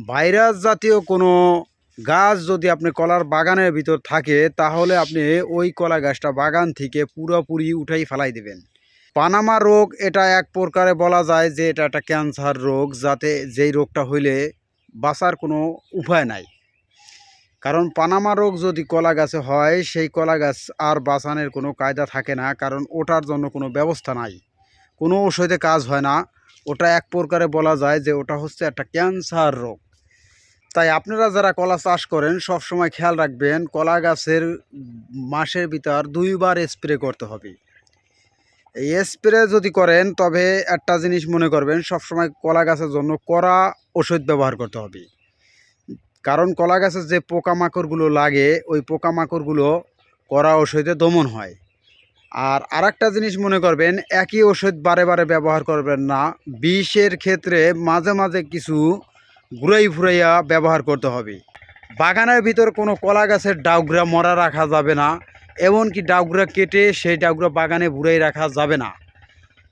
Virus জাতীয় কোনো গাছ যদি আপনি কলার বাগানের ভিতর থাকে তাহলে আপনি ওই কলা গাছটা বাগান থেকে পুরোপুরি উঠাই ফেলাই দেবেন। পানামা রোগ এটা এক প্রকারে বলা যায় যে এটা একটা ক্যান্সার রোগ, যাতে যেই রোগটা হইলে বাঁচার কোনো উপায় নাই। কারণ পানামা রোগ যদি কলা গাছে হয় সেই কলা গাছ আর বাঁচানোর কোনো কায়দা থাকে না, কারণ ওটার জন্য কোনো ব্যবস্থা নাই, কোনো ওষুধে কাজ হয় না। ওটা এক প্রকারে বলা যায় যে ওটা হচ্ছে একটা ক্যান্সার রোগ। তাই আপনারা যারা কলা চাষ করেন সব সময় খেয়াল রাখবেন কলা গাছের মাসের ভিতর 2বার স্প্রে করতে হবে। এই স্প্রে যদি করেন তবে একটা জিনিস মনে করবেন, সবসময় কলা গাছের জন্য কড়া ওষুধ ব্যবহার করতে হবে। কারণ কলা গাছের যে পোকামাকড়গুলো লাগে ওই পোকামাকড়গুলো কড়া ওষুধে দমন হয়। আর আরেকটা জিনিস মনে করবেন, একই ওষুধ বারে বারে ব্যবহার করবেন না। বিষের ক্ষেত্রে মাঝে মাঝে কিছু ঘুরাই ফুরাইয়া ব্যবহার করতে হবে। বাগানের ভিতর কোনো কলা গাছের ডাউগরা মরা রাখা যাবে না, এমনকি ডাউগরা কেটে সেই ডাউগরা বাগানে ঘুরাই রাখা যাবে না।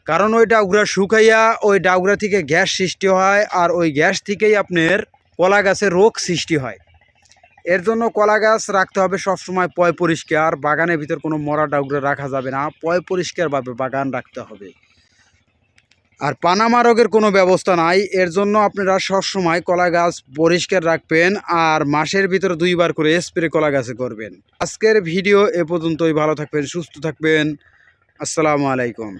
কারণ ওই ডাউগরা শুকাইয়া ওই ডাউগরা থেকে গ্যাস সৃষ্টি হয়, আর ওই গ্যাস থেকেই আপনার কলা গাছের রোগ সৃষ্টি হয়। এর জন্য কলা গাছ রাখতে হবে সবসময় পয় পরিষ্কার, বাগানের ভিতর কোনো মরা ডাউগরা রাখা যাবে না, পয় পরিষ্কারভাবে বাগান রাখতে হবে। আর পানামা রোগের কোনো ব্যবস্থা নাই, এর জন্য আপনারা সবসময় কলা গাছ পরিষ্কার রাখবেন আর মাসের ভিতরে 2বার করে স্প্রে কলা গাছে করবেন। আজকের ভিডিও এ পর্যন্তই। ভালো থাকবেন, সুস্থ থাকবেন। আসসালামু আলাইকুম।